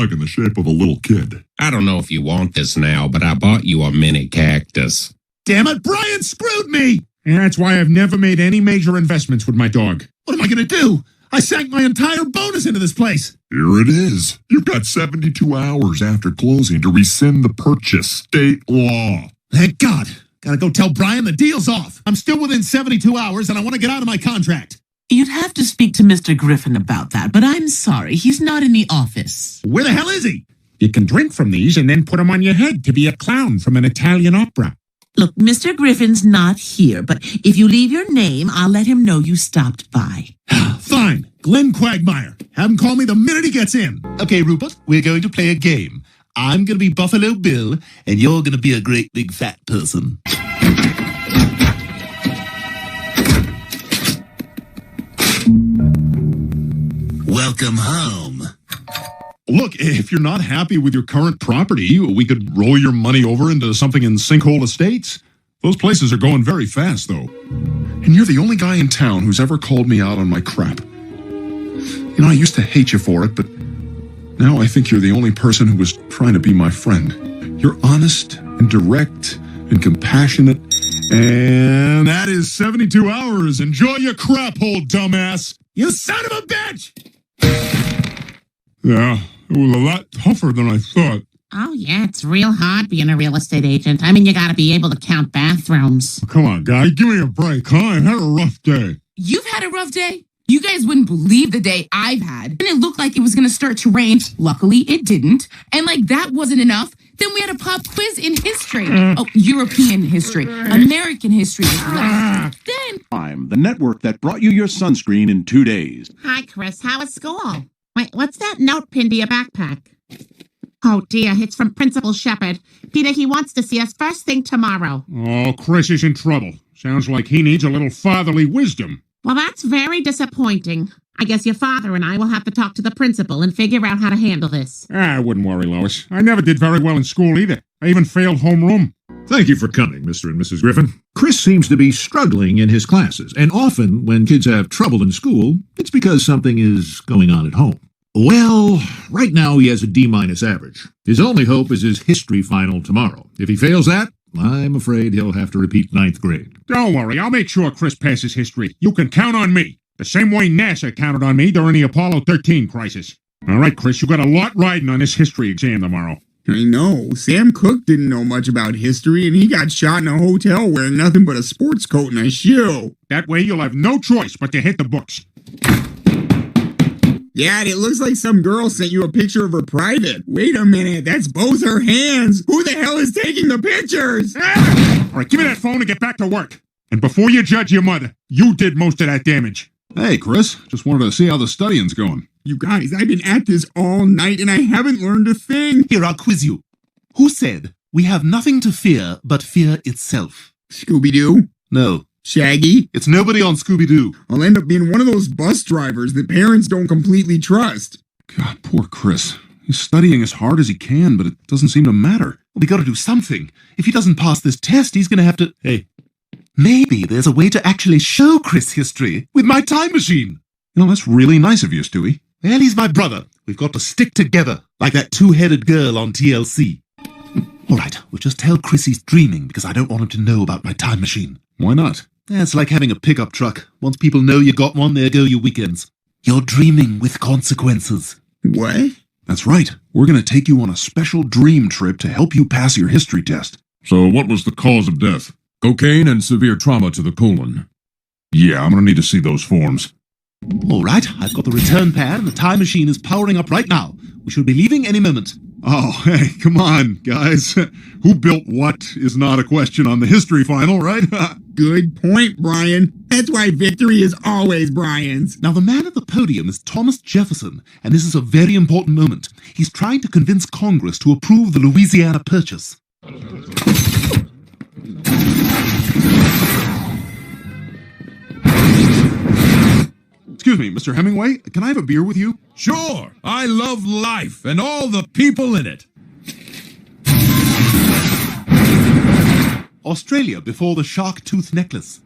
bug in the shape of a little kid. I don't know if you want this now, but I bought you a mini cactus. Damn it, Brian screwed me! And that's why I've never made any major investments with my dog. What am I going to do? I sank my entire bonus into this place. Here it is. You've got 72 hours after closing to rescind the purchase. State law. Thank God. Gotta go tell Brian the deal's off. I'm still within 72 hours and I want to get out of my contract. You'd have to speak to Mr. Griffin about that, but I'm sorry, he's not in the office. Where the hell is he? You can drink from these and then put them on your head to be a clown from an Italian opera. Look, Mr. Griffin's not here, but if you leave your name, I'll let him know you stopped by. Fine. Glenn Quagmire. Have him call me the minute he gets in. Okay, Rupert, we're going to play a game. I'm going to be Buffalo Bill, and you're going to be a great big fat person. Welcome home. Look, if you're not happy with your current property, we could roll your money over into something in Sinkhole Estates. Those places are going very fast, though. And you're the only guy in town who's ever called me out on my crap. You know, I used to hate you for it, but now I think you're the only person who was trying to be my friend. You're honest and direct and compassionate, and that is 72 hours. Enjoy your crap hole, dumbass. You son of a bitch! Yeah, it was a lot tougher than I thought. Oh, yeah, it's real hard being a real estate agent. I mean, you gotta be able to count bathrooms. Come on, guy, give me a break, huh? I've had a rough day. You've had a rough day? You guys wouldn't believe the day I've had. And it looked like it was gonna start to rain. Luckily, it didn't. And like that wasn't enough. Then we had a pop quiz in history. Oh, European history. American history. Then... I'm the network that brought you your sunscreen in 2 days. Hi, Chris. How was school? Wait, what's that note pinned to your backpack? Oh, dear. It's from Principal Shepard. Peter, he wants to see us first thing tomorrow. Oh, Chris is in trouble. Sounds like he needs a little fatherly wisdom. Well, that's very disappointing. I guess your father and I will have to talk to the principal and figure out how to handle this. I wouldn't worry, Lois. I never did very well in school either. I even failed homeroom. Thank you for coming, Mr. and Mrs. Griffin. Chris seems to be struggling in his classes, and often when kids have trouble in school, it's because something is going on at home. Well, right now he has a D- average. His only hope is his history final tomorrow. If he fails that, I'm afraid he'll have to repeat 9th grade. Don't worry, I'll make sure Chris passes history. You can count on me. The same way NASA counted on me during the Apollo 13 crisis. All right, Chris, you got a lot riding on this history exam tomorrow. I know. Sam Cooke didn't know much about history, and he got shot in a hotel wearing nothing but a sports coat and a shoe. That way you'll have no choice but to hit the books. Yeah, and it looks like some girl sent you a picture of her private. Wait a minute, that's both her hands. Who the hell is taking the pictures? All right, give me that phone and get back to work. And before you judge your mother, you did most of that damage. Hey, Chris. Just wanted to see how the studying's going. You guys, I've been at this all night and I haven't learned a thing. Here, I'll quiz you. Who said, "We have nothing to fear but fear itself"? Scooby-Doo? No. Shaggy? It's nobody on Scooby-Doo. I'll end up being one of those bus drivers that parents don't completely trust. God, poor Chris. He's studying as hard as he can, but it doesn't seem to matter. We gotta do something. If he doesn't pass this test, he's gonna have to... Hey, maybe there's a way to actually show Chris history with my time machine. You know, that's really nice of you, Stewie. Well, he's my brother. We've got to stick together, like that two-headed girl on TLC. All right, we'll just tell Chris he's dreaming because I don't want him to know about my time machine. Why not? It's like having a pickup truck. Once people know you got one, there go your weekends. You're dreaming with consequences. What? That's right. We're going to take you on a special dream trip to help you pass your history test. So what was the cause of death? Cocaine and severe trauma to the colon. Yeah, I'm going to need to see those forms. All right, I've got the return pad and the time machine is powering up right now. We should be leaving any moment. Oh, hey, come on, guys. Who built what is not a question on the history final, right? Good point, Brian. That's why victory is always Brian's. Now, the man at the podium is Thomas Jefferson, and this is a very important moment. He's trying to convince Congress to approve the Louisiana Purchase. Excuse me, Mr. Hemingway, can I have a beer with you? Sure. I love life and all the people in it. Australia before the shark tooth necklace.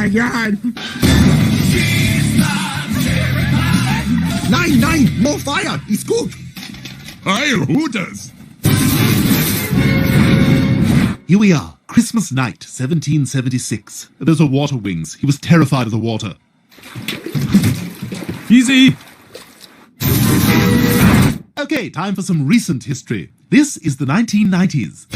my God. 9, more fire. It's good. Heil Hooters! Here we are, Christmas night, 1776. Those are water wings. He was terrified of the water. Easy! Okay, time for some recent history. This is the 1990s.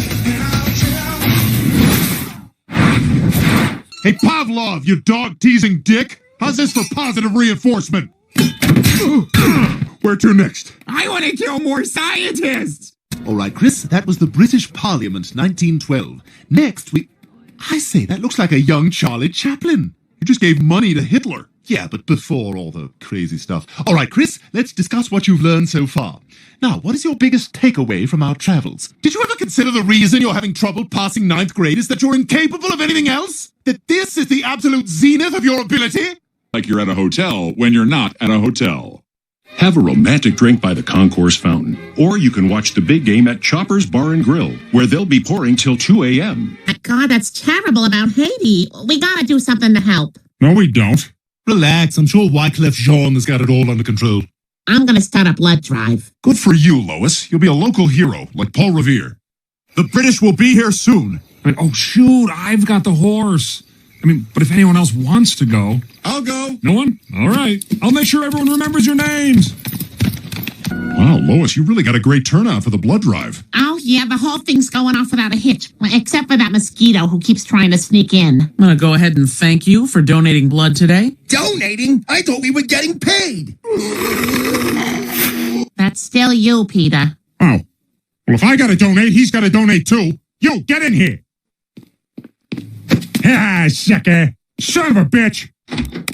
Hey, Pavlov, you dog-teasing dick! How's this for positive reinforcement? Where to next? I want to kill more scientists. All right, Chris, that was the British Parliament, 1912. Next, I say, that looks like a young Charlie Chaplin. You just gave money to Hitler. Yeah, but before all the crazy stuff. All right, Chris, let's discuss what you've learned so far. Now, what is your biggest takeaway from our travels? Did you ever consider the reason you're having trouble passing 9th grade is that you're incapable of anything else? That this is the absolute zenith of your ability? Like you're at a hotel when you're not at a hotel. Have a romantic drink by the concourse fountain. Or you can watch the big game at Chopper's Bar and Grill, where they'll be pouring till 2 a.m. God, that's terrible about Haiti. We gotta do something to help. No, we don't. Relax, I'm sure Wyclef Jean has got it all under control. I'm gonna start a blood drive. Good for you, Lois. You'll be a local hero, like Paul Revere. The British will be here soon. Oh, shoot, I've got the horse. But if anyone else wants to go... I'll go. No one? All right. I'll make sure everyone remembers your names. Wow, Lois, you really got a great turnout for the blood drive. Oh, yeah, the whole thing's going off without a hitch. Except for that mosquito who keeps trying to sneak in. I'm going to go ahead and thank you for donating blood today. Donating? I thought we were getting paid. That's still you, Peter. Oh. Well, if I got to donate, he's got to donate too. You, get in here. Ah, sucker. Son of a bitch.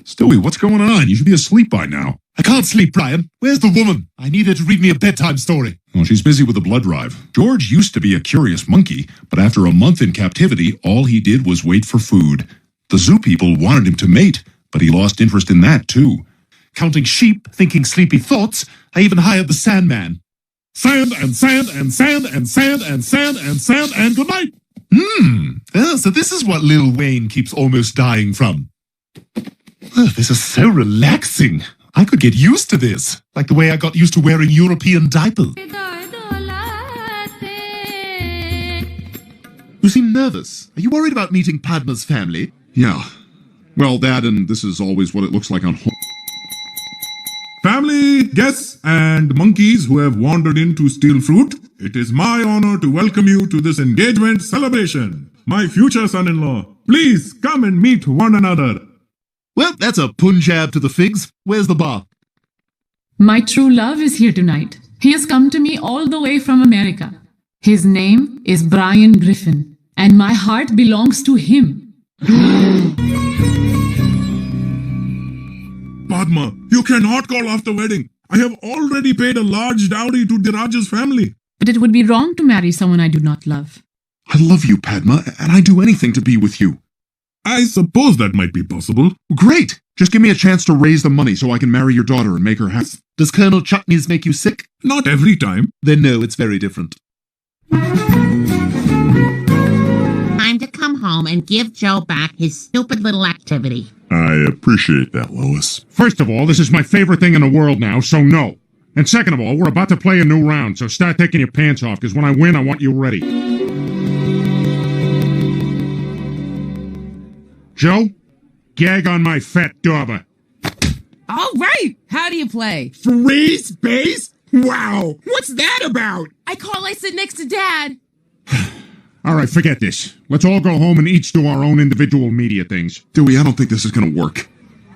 Stewie, what's going on? You should be asleep by now. I can't sleep, Brian. Where's the woman? I need her to read me a bedtime story. Well, she's busy with the blood drive. George used to be a curious monkey, but after a month in captivity, all he did was wait for food. The zoo people wanted him to mate, but he lost interest in that too. Counting sheep, thinking sleepy thoughts, I even hired the Sandman. Sand and sand and sand and sand and sand and sand and good night. So this is what Lil Wayne keeps almost dying from. This is so relaxing. I could get used to this, like the way I got used to wearing European diapers. You seem nervous. Are you worried about meeting Padma's family? Yeah. Well, that and this is always what it looks like on home. Family, guests, and monkeys who have wandered in to steal fruit, it is my honor to welcome you to this engagement celebration. My future son-in-law, please come and meet one another. Well, that's a punjab to the figs. Where's the bar? My true love is here tonight. He has come to me all the way from America. His name is Brian Griffin, and my heart belongs to him. Padma, you cannot call off the wedding. I have already paid a large dowry to Dhiraj's family. But it would be wrong to marry someone I do not love. I love you, Padma, and I'd do anything to be with you. I suppose that might be possible. Great! Just give me a chance to raise the money so I can marry your daughter and make her happy. Does Colonel Chutneys make you sick? Not every time. Then no, it's very different. Time to come home and give Joe back his stupid little activity. I appreciate that, Lois. First of all, this is my favorite thing in the world now, so no. And second of all, we're about to play a new round, so start taking your pants off, because when I win, I want you ready. Joe, gag on my fat dauber. All right. How do you play? Free space? Wow. What's that about? I call I sit next to Dad. All right, forget this. Let's all go home and each do our own individual media things. Dewey, I don't think this is going to work.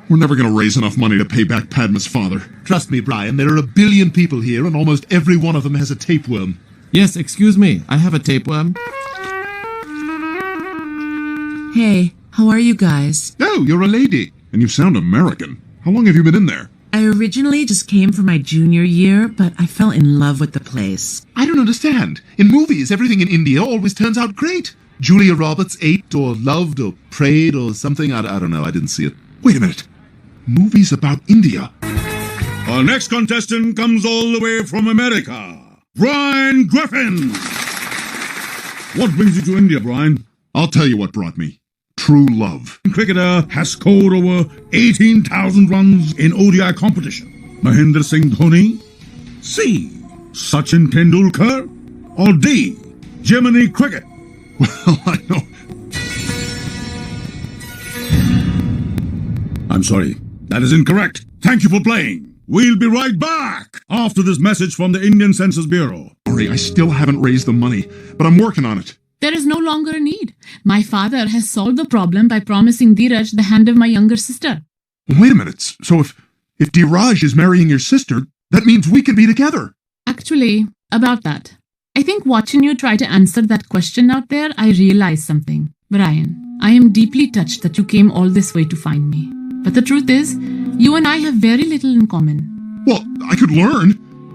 We're never going to raise enough money to pay back Padma's father. Trust me, Brian, there are 1 billion people here, and almost every one of them has a tapeworm. Yes, excuse me. I have a tapeworm. Hey, how are you guys? Oh, you're a lady. And you sound American. How long have you been in there? I originally just came for my junior year, but I fell in love with the place. I don't understand. In movies, everything in India always turns out great. Julia Roberts ate or loved or prayed or something. I don't know. I didn't see it. Wait a minute. Movies about India. Our next contestant comes all the way from America. Brian Griffin. What brings you to India, Brian? I'll tell you what brought me. true love. Cricketer has scored over 18,000 runs in ODI competition. Mahendra Singh Dhoni? C. Sachin Tendulkar? Or D. Jiminy Cricket? Well, I know. I'm sorry. That is incorrect. Thank you for playing. We'll be right back after this message from the Indian Census Bureau. Sorry, I still haven't raised the money, but I'm working on it. There is no longer a need. My father has solved the problem by promising Dheeraj the hand of my younger sister. Wait a minute. So if Dheeraj is marrying your sister, that means we can be together. Actually, about that. I think watching you try to answer that question out there, I realized something. Brian, I am deeply touched that you came all this way to find me. But the truth is, you and I have very little in common. Well, I could learn.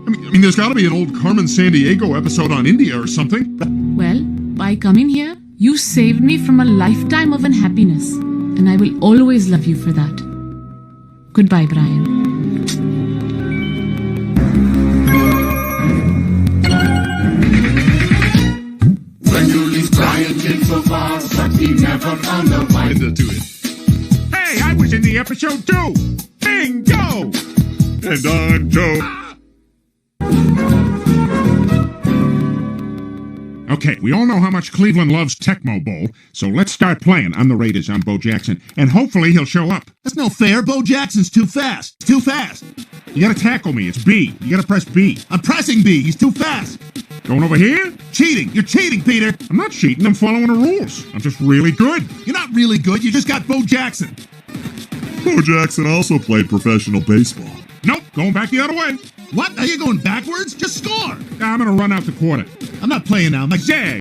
I mean, there's got to be an old Carmen Sandiego episode on India or something. Well, by coming here, you saved me from a lifetime of unhappiness. And I will always love you for that. Goodbye, Brian. When you leave Brian came so far, but he never found a wife. Hey, I was in the episode too! Bingo! And I'm Joe. Okay, we all know how much Cleveland loves Tecmo Bowl, so let's start playing. I'm the Raiders, I'm Bo Jackson, and hopefully he'll show up. That's no fair. Bo Jackson's too fast. Too fast. You gotta tackle me, it's B. You gotta press B. I'm pressing B. He's too fast. Going over here? Cheating. You're cheating, Peter. I'm not cheating, I'm following the rules. I'm just really good. You're not really good. You just got Bo Jackson. Bo Jackson also played professional baseball. Nope, going back the other way. What? Are you going backwards? Just score. I'm gonna run out the quarter. I'm not playing now. Yeah.